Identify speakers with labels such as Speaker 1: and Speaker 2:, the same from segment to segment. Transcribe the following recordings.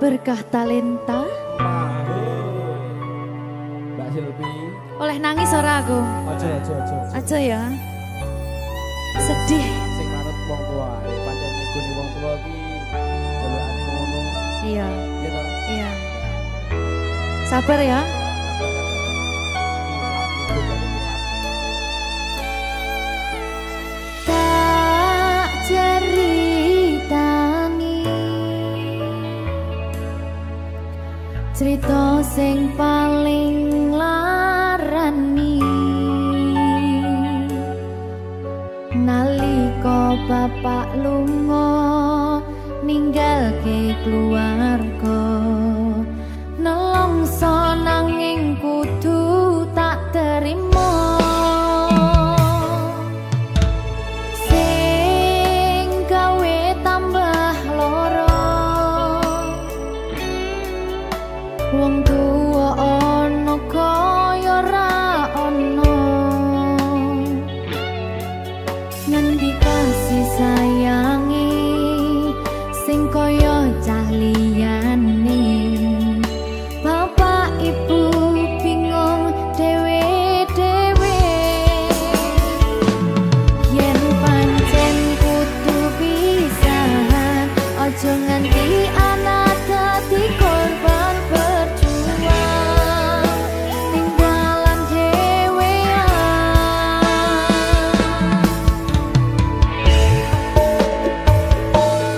Speaker 1: Berkah talenta.
Speaker 2: Mbak Silvi.
Speaker 1: Oleh nangis ora aku? Aja ya. Sedih.
Speaker 2: Sing manut wong tua, pancen ngikuni wong tua iki jelekane ngono.
Speaker 1: Iya.
Speaker 2: Gitu.
Speaker 1: Iya. Sabar ya. Tak ceritani cerita sing paling larani nalika bapak lunga ninggalke keluarga nelongso nanging kudu tak terima sing gawe tambah loro wong tuwa ana kaya ra ana ngendi kasih sayangi sing kaya cah liyane bapak ibu bingung dewe-dewe yen pancen kudu pisahan aja nganti anak dadi korban berjuang ning dalan dhewean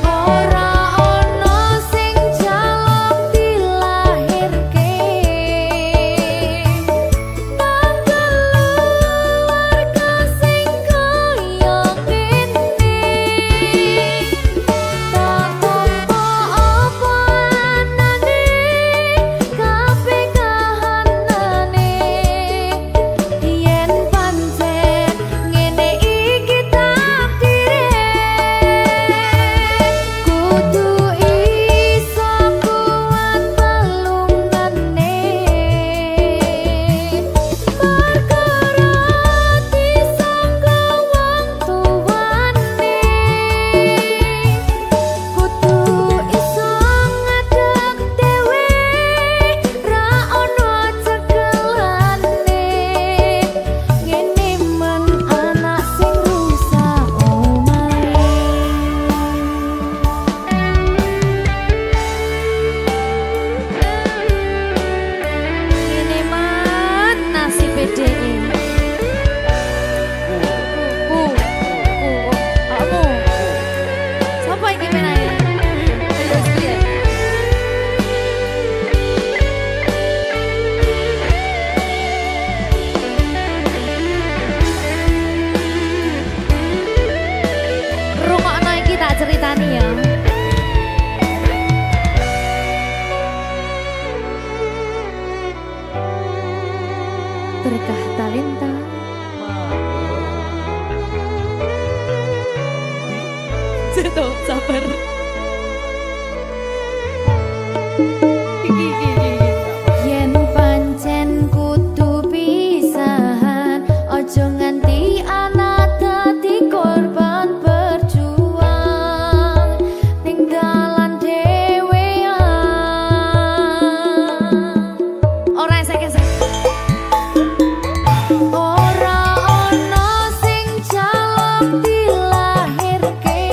Speaker 1: ora ana sing jaluk dilahirke keluarga sing kaya kene tak apa apa anane kabeh kahanane yen pancen ngene iki takdire kudu iso kuat pelungane perkara disangka wong tuwane kudu iso ngadeg dhewe ra ono cekelane ngene men anak sing rusak omahe ngene man nasib dhewe kamu siapa yang gimana ya? Rungokno iki tak ceritani ya. Berkah talenta. Tuh, sabar. Yen pancen kudu pisahan aja nganti anak dadi korban berjuang ning dalan dhewean ora esek-esek ora ana sing jaluk dilahirke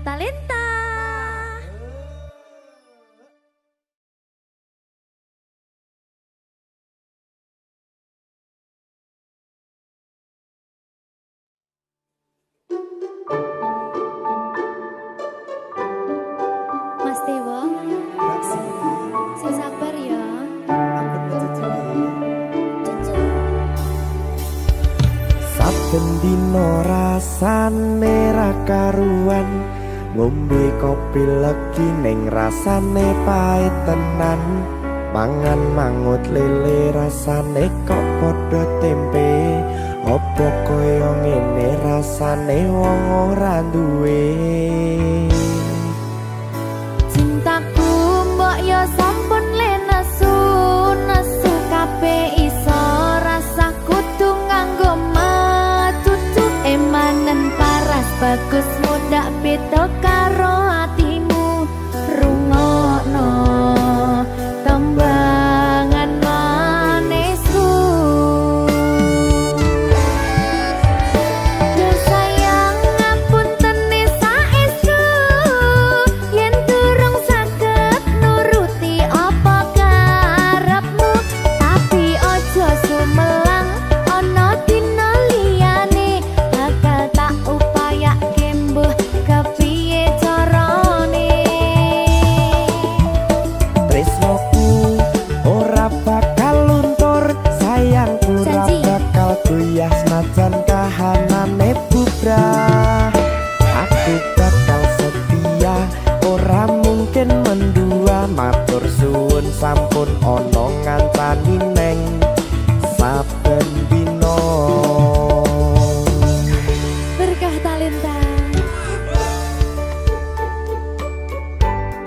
Speaker 1: Talenta. Mas Dewa, sing sabar ya.
Speaker 3: Saben dino rasane ra karuan, ngombe kopi legi ning rasane pahit tenan. Mangan mangut lele rasane kok padha tempe. Apa kaya ngene rasane wong ora duwe.
Speaker 1: Cintaku mbok yo sampun le nesu kabeh iso rasa kudu nganggo matutu emanen paras bagus muda beda karo atimu rungokno tembangan manisku. Duh sayang ngapunten saestu yen durung saged nuruti apa karepmu, tapi ojo sumelang ana dina liyane bakal tak upayake mbuh kepiye carane.
Speaker 3: Tresnoku ora bakal luntur, sayangku ora
Speaker 1: Janji.
Speaker 3: bakal goyah senajan kahanane bubrah. Aku bakal setia, ora mungkin mendua. Matur suwun sampun ana ngancani neng saben dina.
Speaker 1: Berkah Talenta.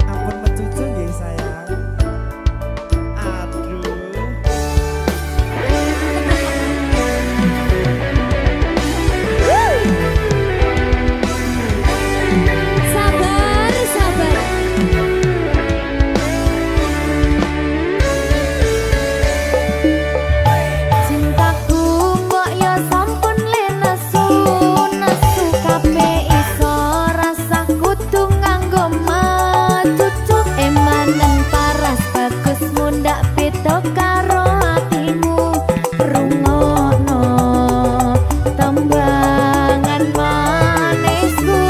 Speaker 3: Ampun mecucu nggih sayang. Aduh.
Speaker 1: Sabar, sabar. Cintaku mbok yo sampun le nesu kabeh iso rasa kudu nganggo matutu emanen paras bagus mundak beda karo atimu rungokno tembangan manisku.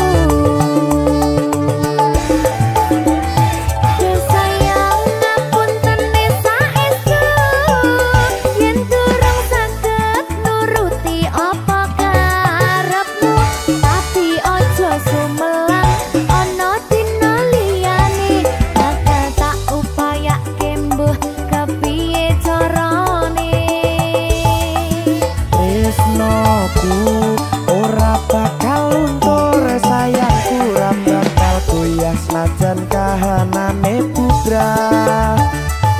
Speaker 1: Duh sayang ngapunten saestu yen durung saged nuruti apa karepmu, tapi ojo sumelang ana dina liyane bakal tak upayake mbuh kepiye carane.
Speaker 3: Tresnoku ora bakal luntur, sayangku ora bakal goyah senajan kahanane bubrah.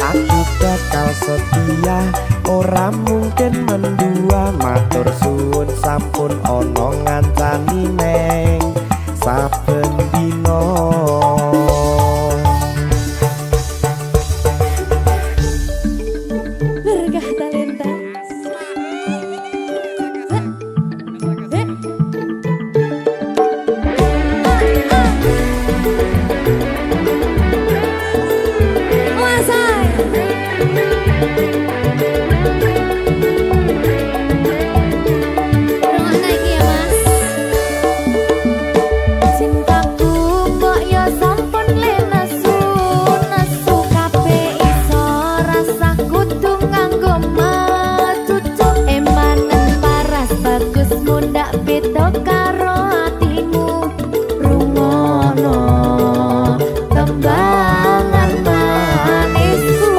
Speaker 3: Aku bakal setia, ora mungkin mendua. Matur suwun sampun ana ngancani neng saben dina.
Speaker 1: Berkah Talenta. Cintaku mbok yo sampun le nesu kabeh iso rasa kudu nganggo matutu emanen paras bagus mundak beda karo atimu rungokno tembangan manisku.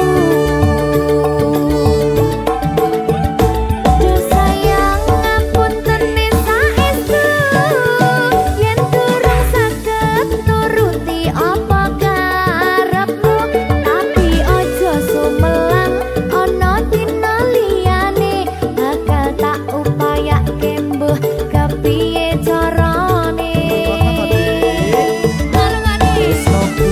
Speaker 1: Duh sayang ngapunten saestu yen durung saged nuruti apa karepmu, tapi ojo sumelang ana dina liyane bakal tak upayake mbuh kepiye carane.
Speaker 3: Tresnoku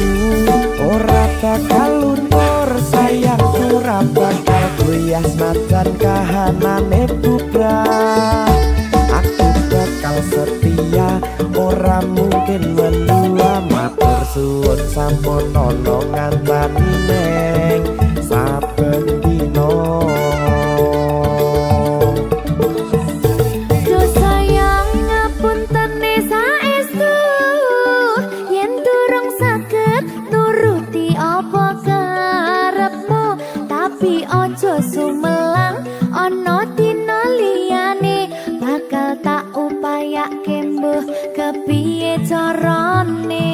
Speaker 3: ora bakal luntur, sayangku ora bakal goyah senajan kahanane bubrah. Aku bakal setia, ora mungkin mendua. suwun sampun ana ngancani neng saben dina.
Speaker 1: Do sayang ngapuntene saestu yen durung saged nuruti apa karepmu, tapi ojo sumelang ana dina liyane bakal tak upayake mbuh kepiye carane.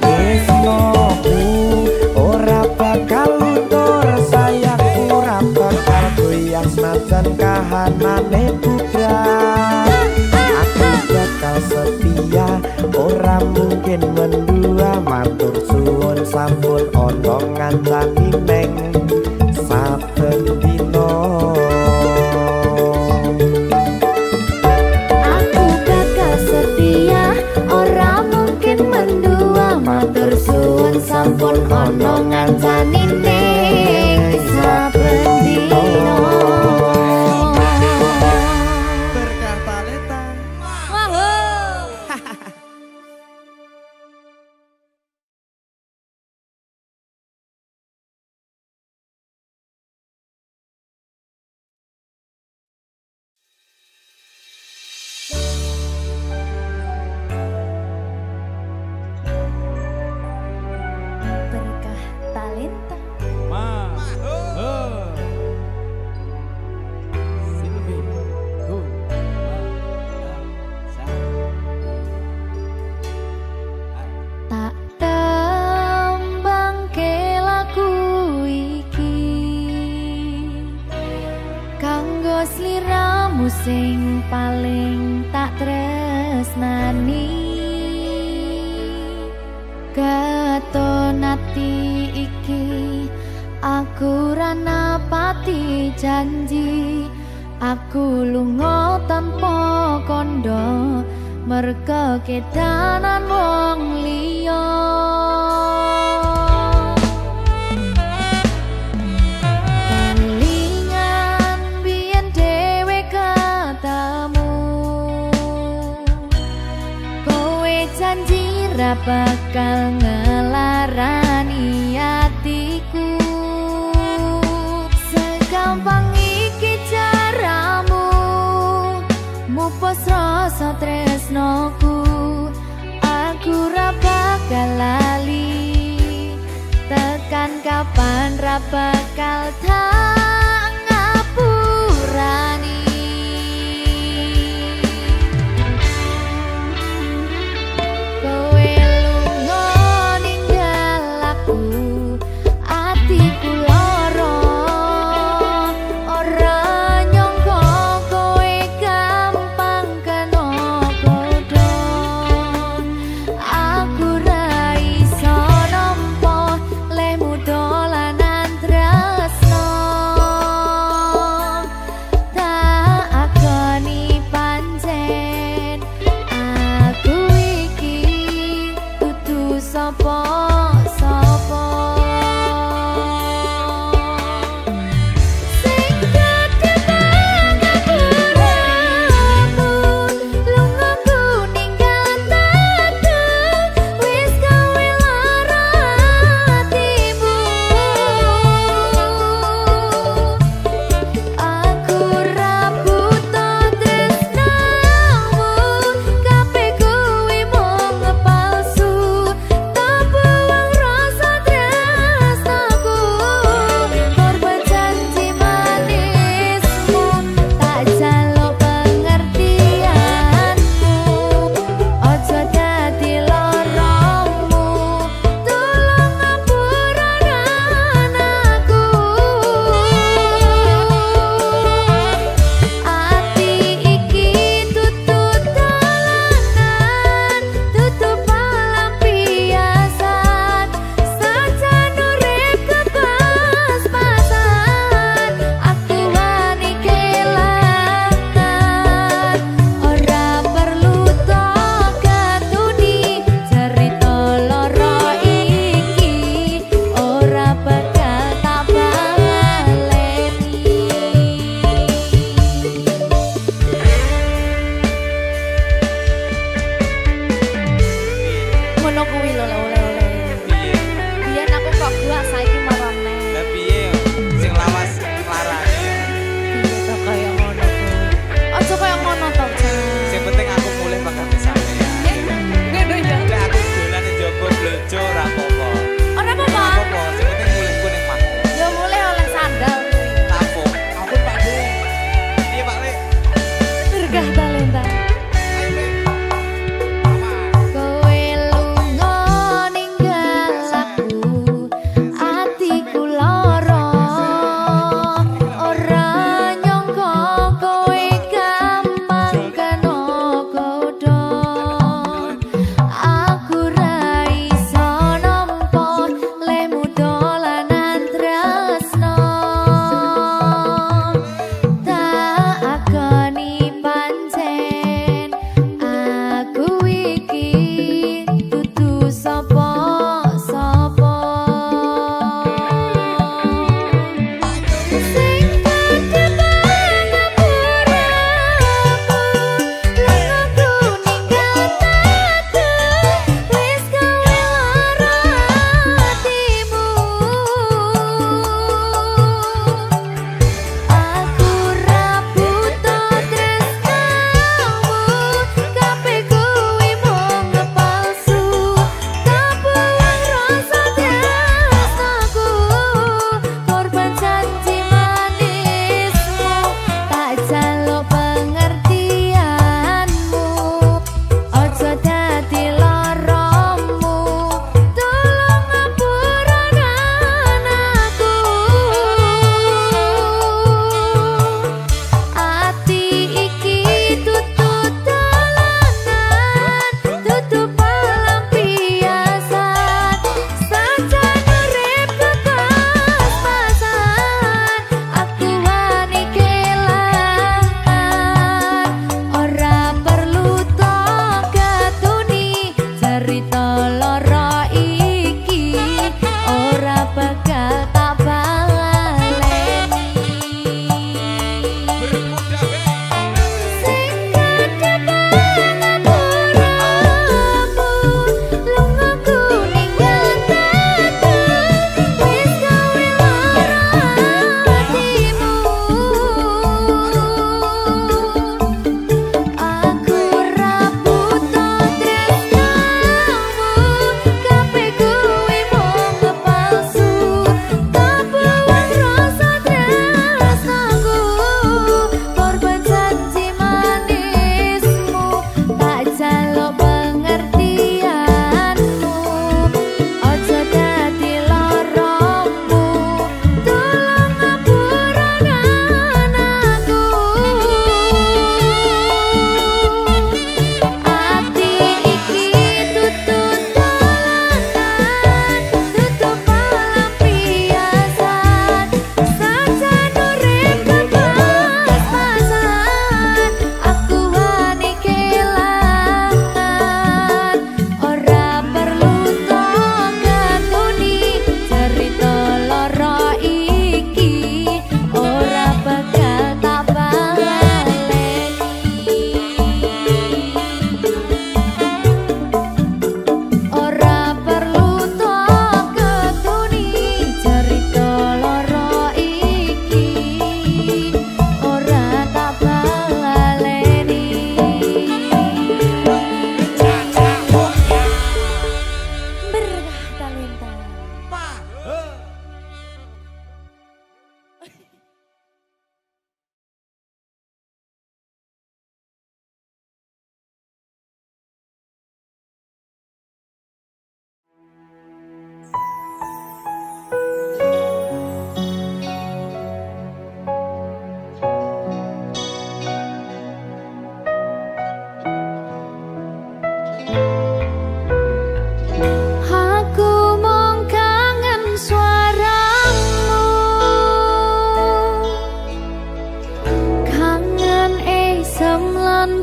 Speaker 3: Tresnoku ora bakal luntur, sayangku ora bakal goyah senajan kahanane bubrah. Aku bakal setia, ora mungkin mendua, matur suwun sampun ana ngancani neng saben dina.
Speaker 1: Aku bakal setia, ora mungkin mendua, matur suwun sampun ana ngancani ning saben dina.
Speaker 2: Berkah talenta.
Speaker 1: Berkah talenta.
Speaker 2: Silvi.
Speaker 1: Tak tembangke lagu iki kanggo sliramu sing paling tak tresnani. Katon ati iki aku ra napati janji, aku lunga tanpa kondo merga kedanan wong liya. Kelingan biyen dhewe ketemu, kowe janji ra bakal ngelarani atiku. Segampang iki caramu mupus rasa tresnoku, aku ra bakal lali, tekan kapan ra bakal tak ngapurani. Kowe lunga ninggal aku, atiku lara, ora nyangka kowe gampang kena godha. Aku ra iso nampa lehmu dolanan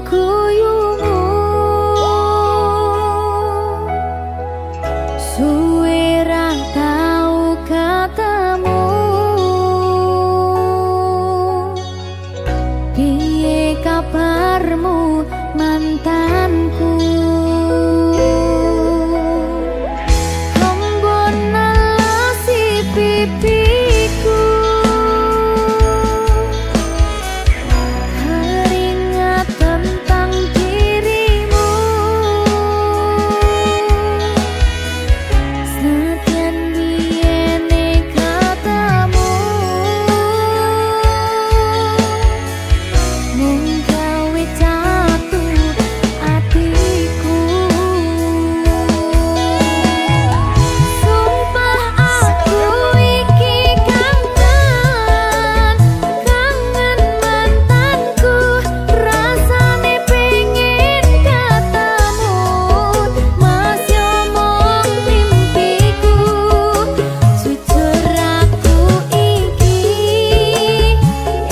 Speaker 1: kuyumu suwe ra tau ketemu piye kabarmu mantanku Hembon alasi pipiku keringat tentang dirimu Senadyan biyene katamu mung gawe jatuh atiku Sumpah aku iki kangen mantanku rasane pengen ketemu Mas yo mong mimpiku jujur aku iki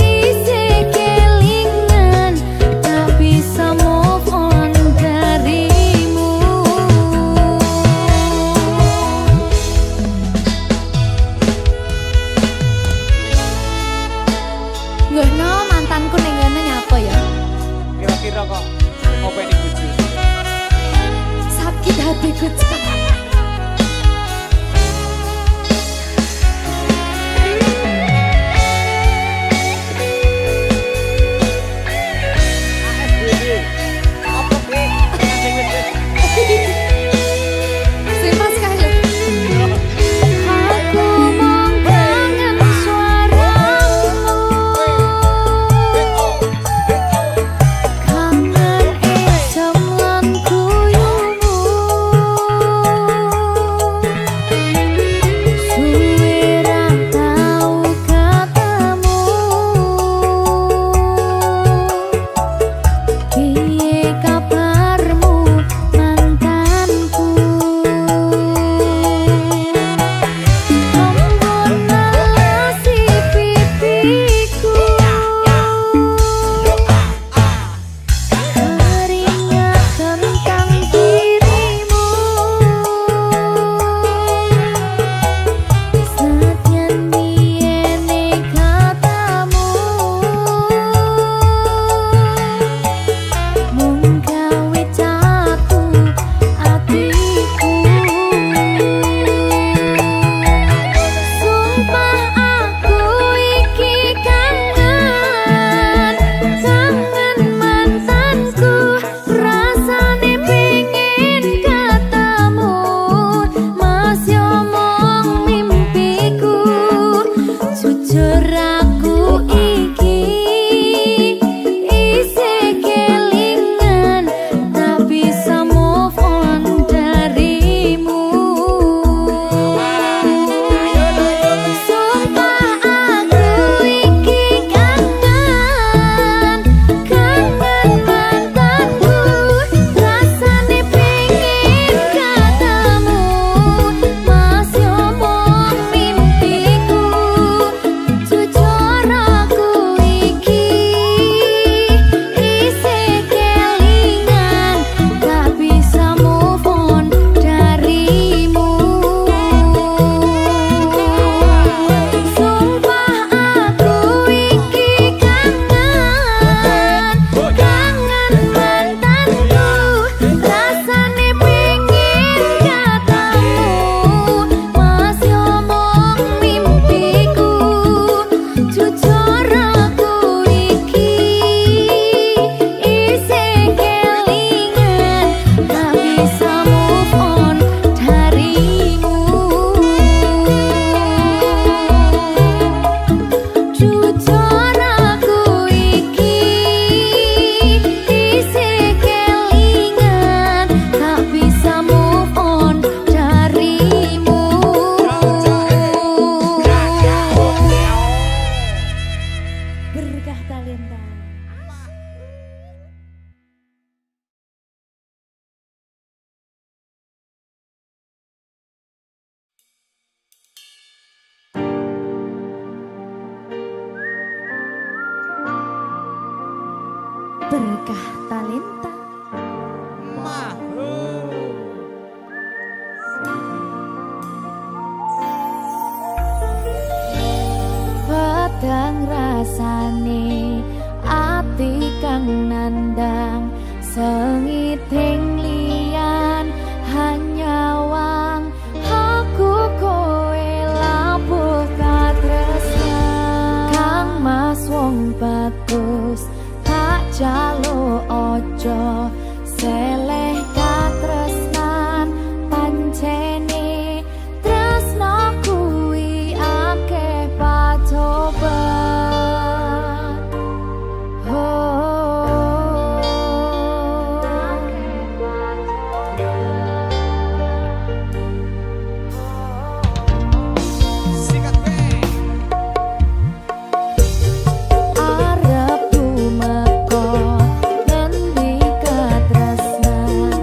Speaker 1: isih kelingan tak bisa move on darimu Nggih no mantanku ning ngene nyapa ya
Speaker 2: Kira-kira kok ngopeni bojo.
Speaker 1: sakit hatiku Cak.
Speaker 2: Apa sih?
Speaker 1: Simpas sekali. Aku mong kangen suaramu kangen esem lan kuyumu suwe ra tau ketemu piye kabarmu mantanku Hembon alasi pipiku keringat tentang dirimu Senadyan biyene katamu mung gawe jatuh atiku Sumpah aku iki kangen mantanku rasane pengen ketemu Mas yo mong mimpiku jujur aku iki isih kelingan tak bisa move on darimu Sumpah aku iki kangen mantanku rasane pengen ketemu Mas yo mong mimpiku jujur aku iki isih kelingan tak bisa move on darimu Sumpah aku iki kangen mantanku rasane pengen ketemu Mas yo mong mimpiku jujur aku iki isih kelingan tak bisa move on darimu Jujur aku iki isih kelingan tak bisa move on darimu Berkah talenta berkah rasane ati kang nandang sengiting liyan hanya wang aku kowe labuh katresnan kang mas wong bagus tak jalo ojo seleh katresnan pancene tresno kuwi akeh patobat arep tumeka ngendi katresnan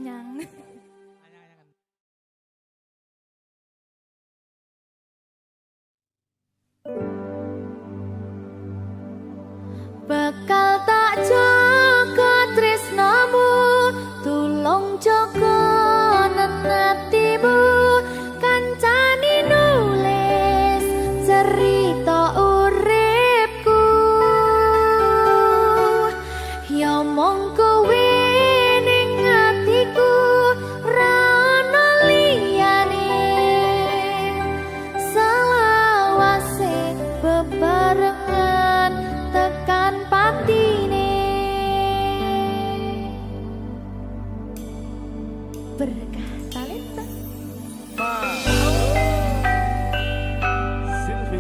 Speaker 1: anyang. Bakal tak jaga tresnamu, tulung jaga nenatimu, kancani nulis cerita uripku. Ya mong kowe ning atiku, ra ono liyane, selawase bebarengan tekan patine. Berkah talenta
Speaker 2: Silvi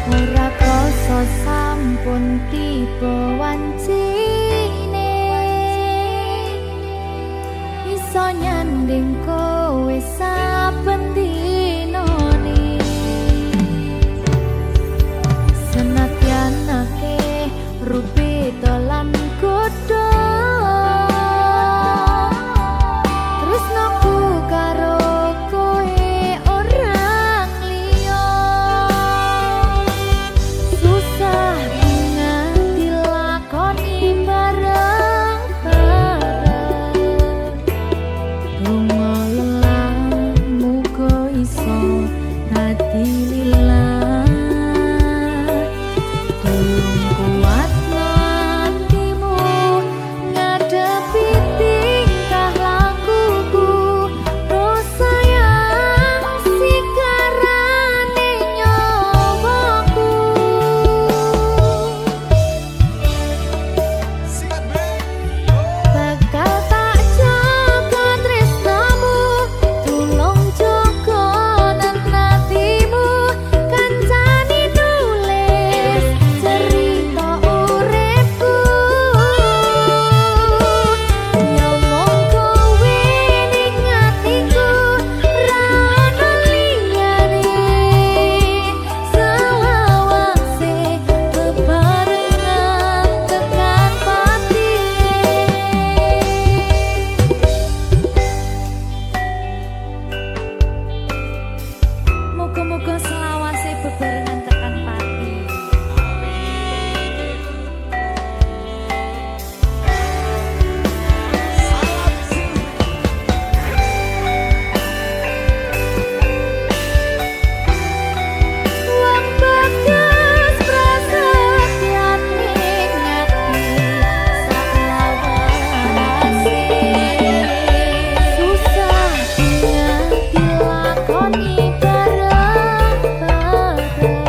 Speaker 1: ora krasa sampun tiba wancine, iso nyanding kowe saben dinane. Senadyan akeh rupita lan godha, tresnaku karo kowe orang liya. Susah nganti lakoni bareng-bareng, donga lelah muga iso hati lillah. Tulung kuatno atimu ngadepi tingkah lakuku, roh sayang sikarane nyawaku. Bakal tak jaga tresnamu, tulung jaga nenatimu, kancani nulis cerita uripku. Ya mong kowe ning atiku, ra ono liyane, selawase bebarengan tekan patine. Muga-muga selawase bebarengan tekan pati. Wong bagas prasetyan ning ati, saklawase susah nganti lakoni bareng-bareng.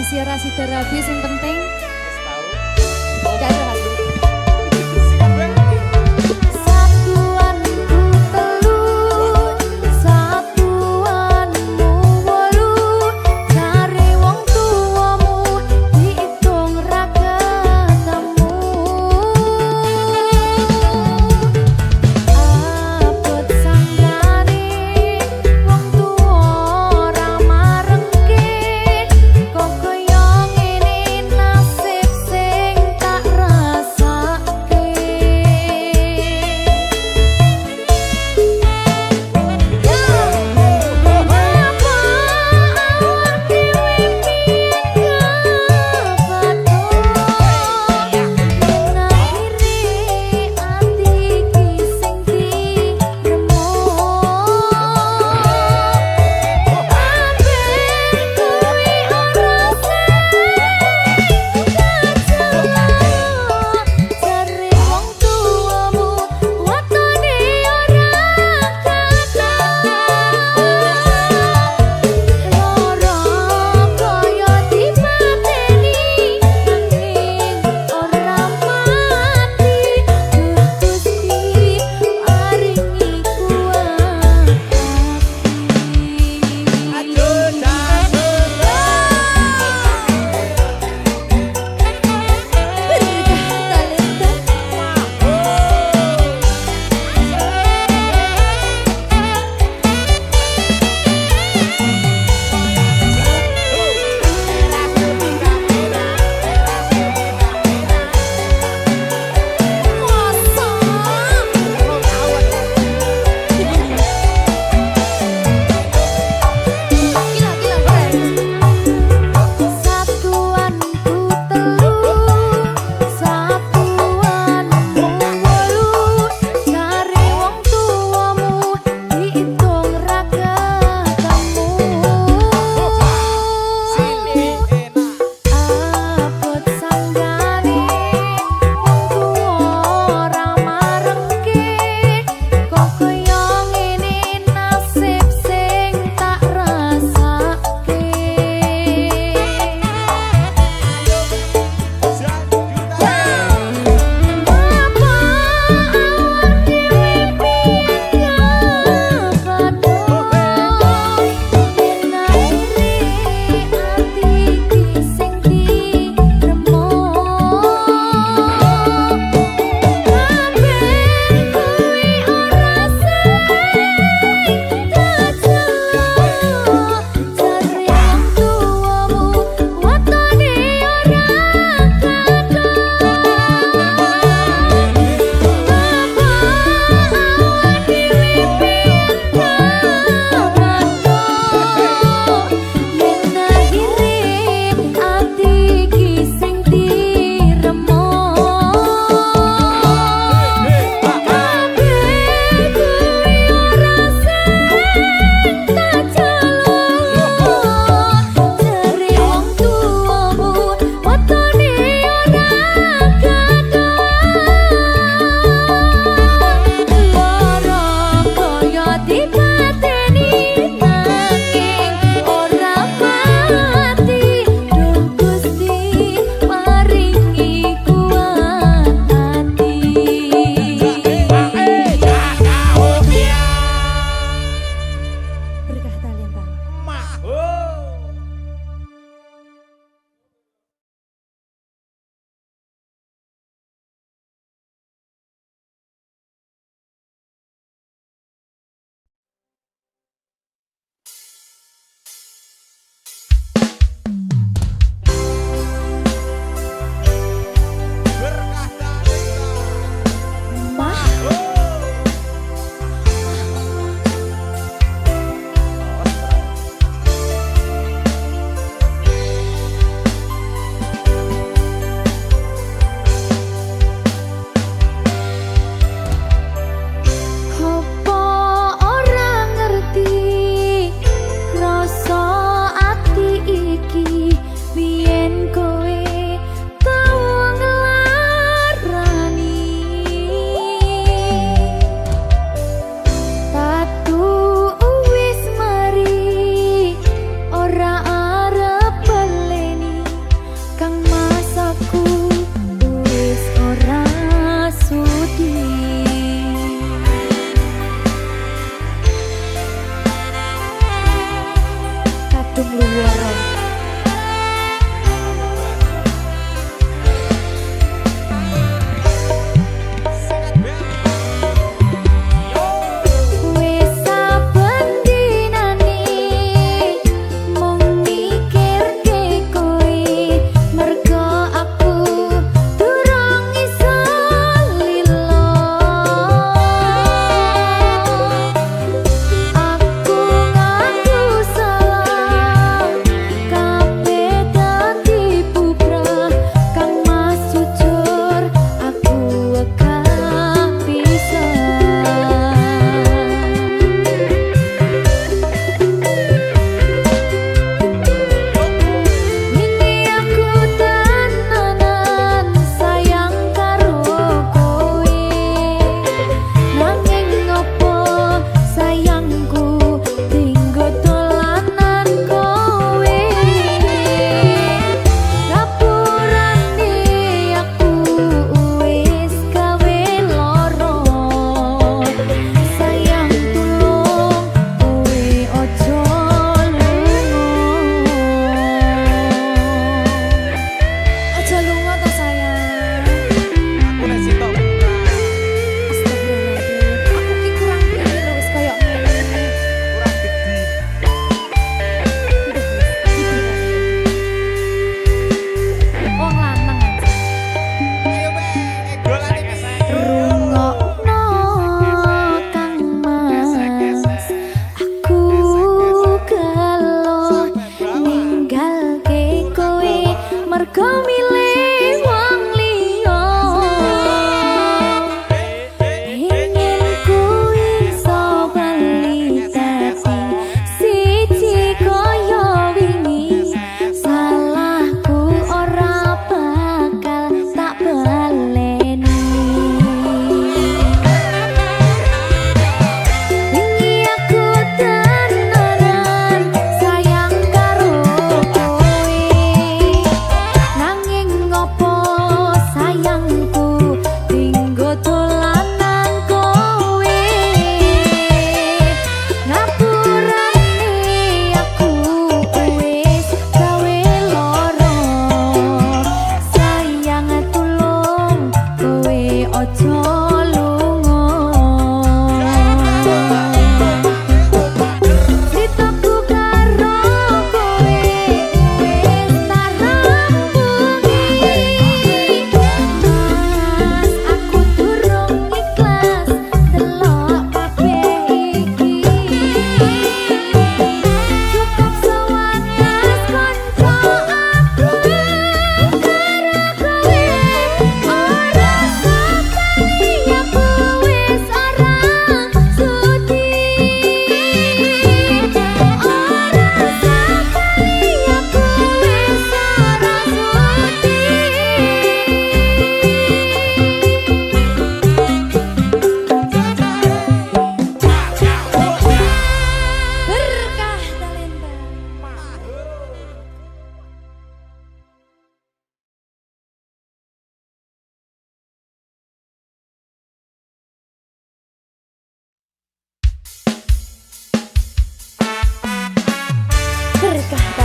Speaker 1: rahasia terapi yang penting.
Speaker 2: Tahu.
Speaker 1: Gak ada lagi.
Speaker 4: Kok koyo ngene nasib sing tak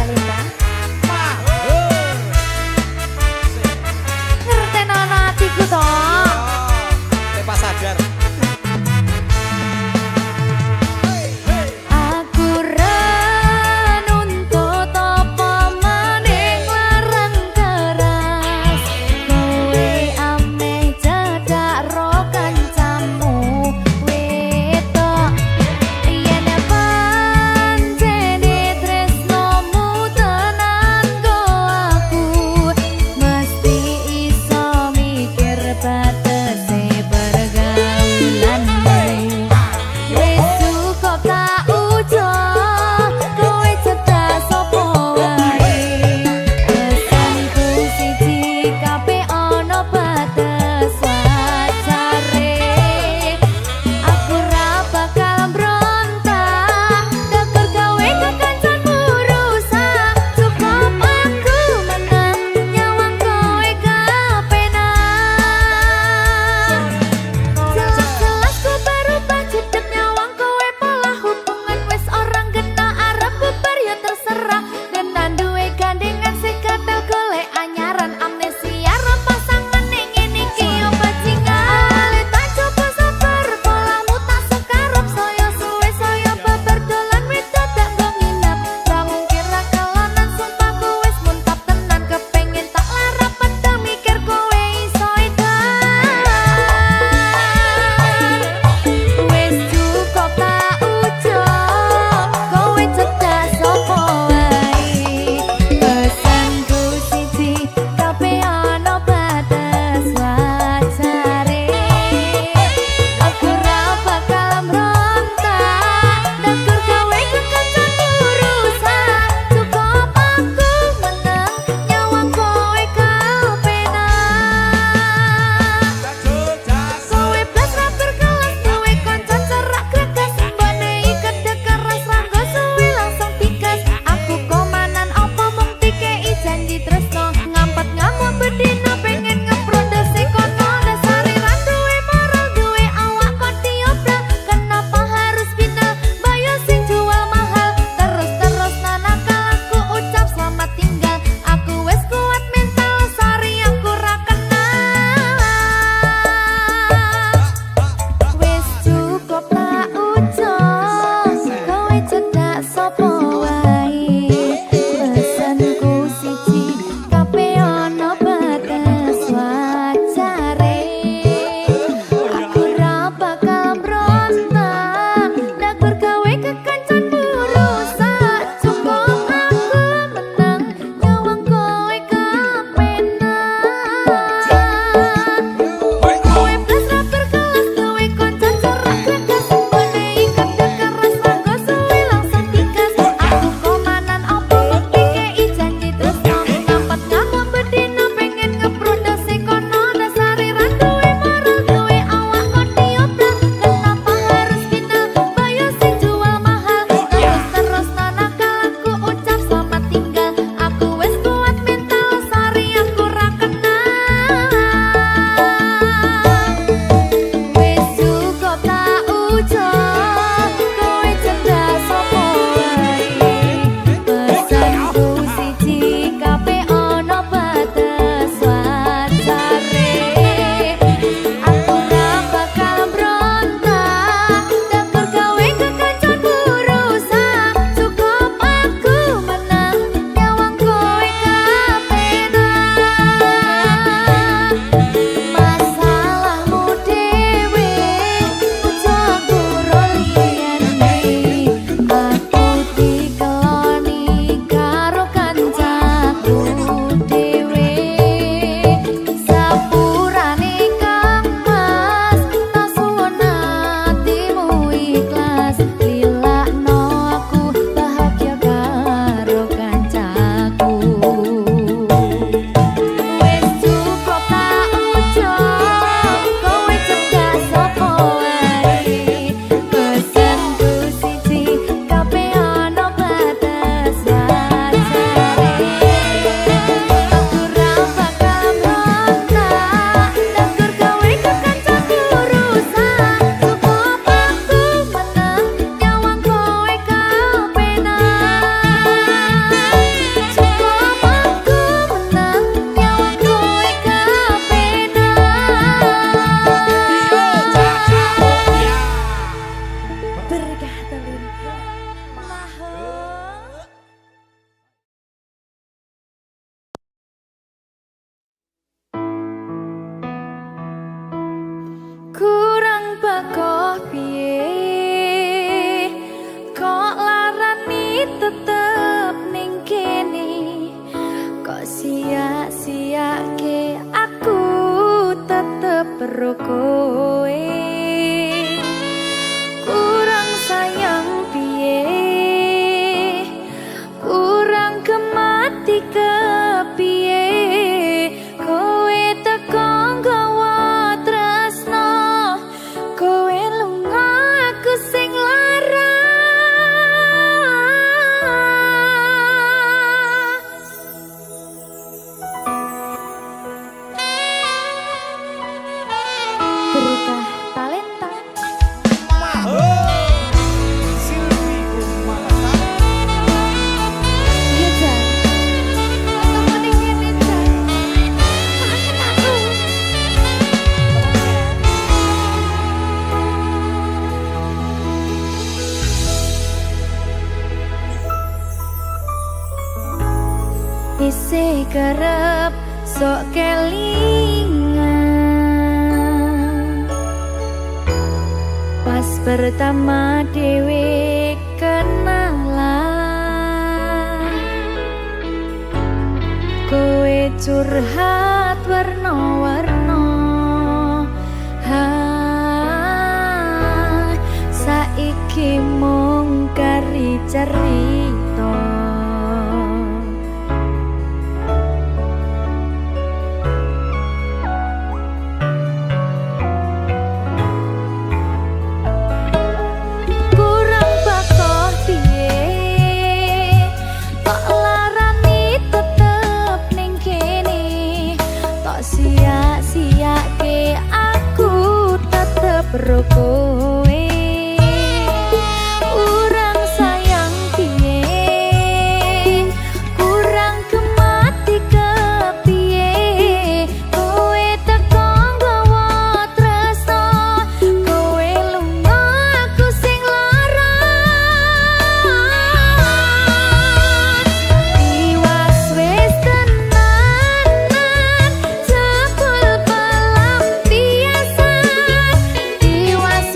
Speaker 1: Linda. Ngertenono atiku to.
Speaker 2: Tepa sadar.
Speaker 1: Aku renuntut apa maning larang keras. Kowe ameh cedak ro kancamu wedok. Yen pancene tresnomu tenan karo kowe. Kurang sayang piye, kurang kemati kepiye, kowe teko nggawa tresno, kowe lunga aku sing lara. Berkah talenta
Speaker 2: Silvi Kumala.
Speaker 1: iya Jan, atau mending ini Jan, maafin aku. Isih kerep sok kelingan pas pertama dewe kenalan, kowe curhat warna-warna, saiki mung kari cerita. Kurang bakoh piye, tok larani tetep ning kene, tok sia-siake aku tetep ro kowe. Kurang sayang piye, kurang kemati kepiye, kowe teko nggawa tresno, kowe lunga aku sing lara. Iwas wis tenanan, jebul pelampiasan. Iwas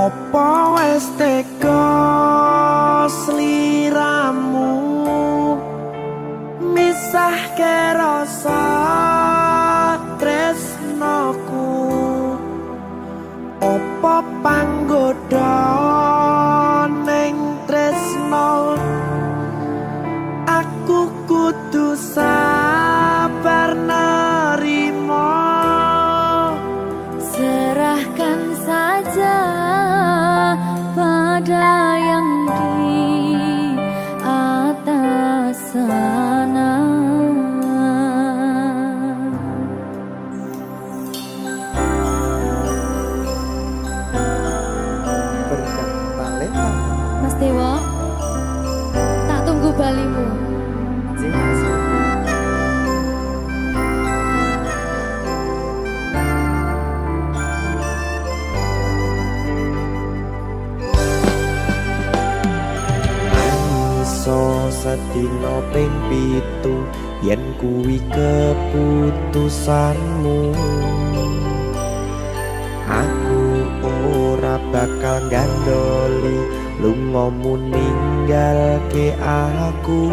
Speaker 3: Opo wis tega sliramu misahke rasa tresnoku. Opo panggoda ning tresno aku kudu sabar nerima.
Speaker 1: Serahkan saja pada yang di atas sana.
Speaker 3: Berkah talenta
Speaker 1: Mas Dewa, tak tunggu balimu.
Speaker 3: Sedina ping 7 yen kuwi keputusanmu. Aku ora bakal gandoli lungamu ninggalke aku.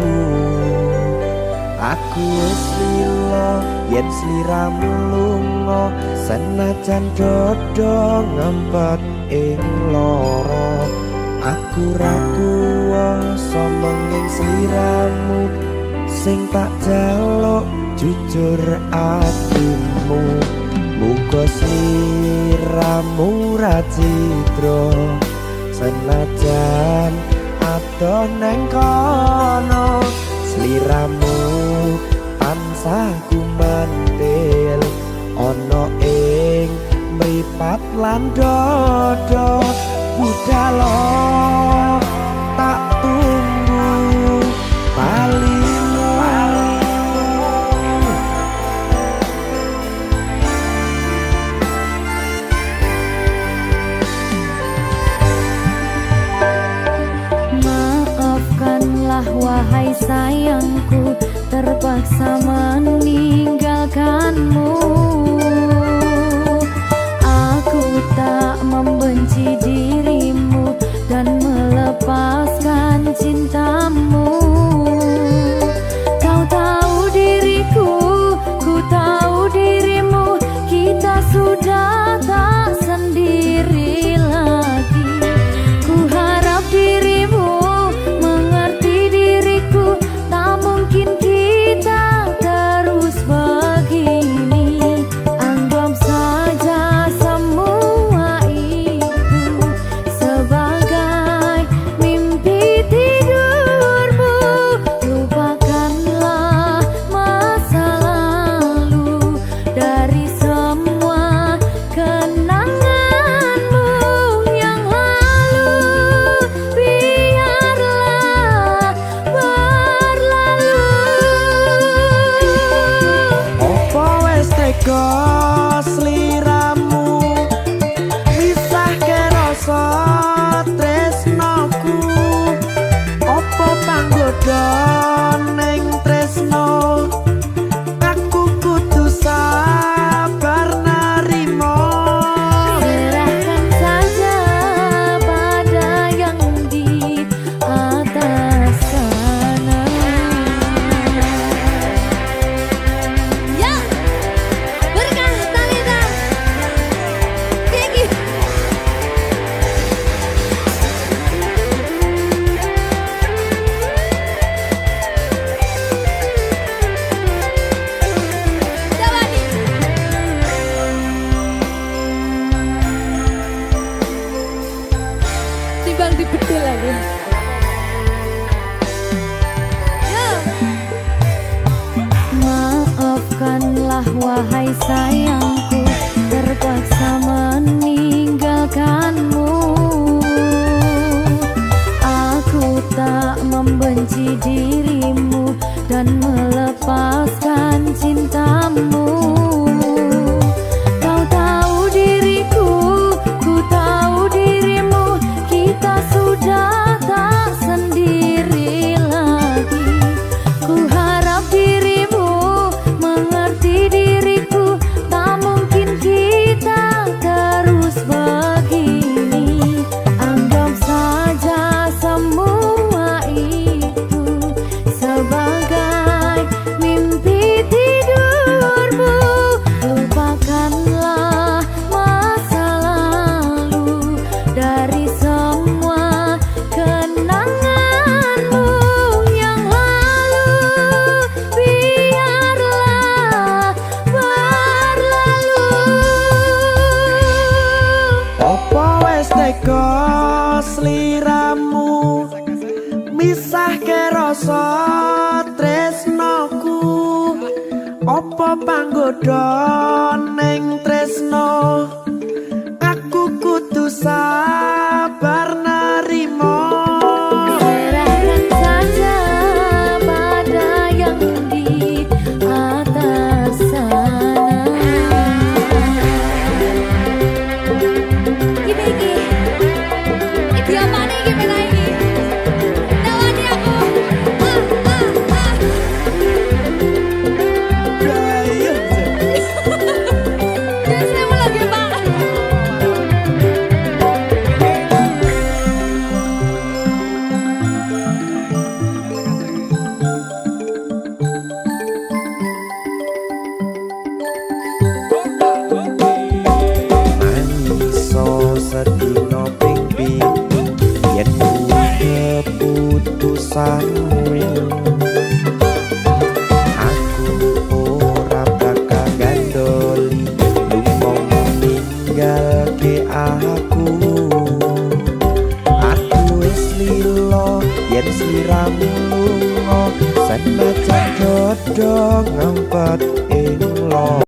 Speaker 3: Aku wis lila yen sliramu lunga senajan dodo ngempet ing lara. Aku ra kuwasa menging sliramu sing tak jaluk jujur atimu. Muga sliramu ra citra senajan adoh neng kono. Sliramu tansah kumandel ana ing mripat lan dodo. Budalo tak tunggu balimu.
Speaker 1: Maafkanlah wahai sayangku, terpaksa meninggalkanmu. Aku tak membenci dirimu dan melepaskan cintamu. Kau tahu diriku, ku tahu dirimu, kita sudah tak sendiri lagi. Ku harap dirimu mengerti diriku, tak mungkin kita terus begini. Anggap saja semua itu sebagai mimpi tidurmu. Lupakanlah masa lalu dari semua kenanganmu yang lalu. Biarlah berlalu.
Speaker 3: Opo wis tega sliramu misahke rasa tresnoku. Opo panggoda ning tresno aku kudu sabar nerima.
Speaker 1: Serahkan saja pada yang di atas sana. Ya, berkah talenta. Gigi. Coba nih. Timbang dibedil lagi. Ya. Maafkanlah wahai sayangku, terpaksa meninggalkanmu. Aku tak membenci dirimu dan melepaskan cintamu. Kau tahu diriku, ku tahu dirimu, kita sudah tak
Speaker 3: wis tega sliramu misahke rasa tresnoku apa panggoda ning tresno aku kudu sabar narimo
Speaker 1: Serahkan saja pada yang di atas sana. Iki apa nih gimana ini? Tawani aku. Saya mau lagi Pak.
Speaker 3: Mangiso sedina ping pitu yen keputusanmu aku ora bakal gandoli lunga ninggalke aku wis lilo yen sliramu lunga senajan dodo ngempet ing lo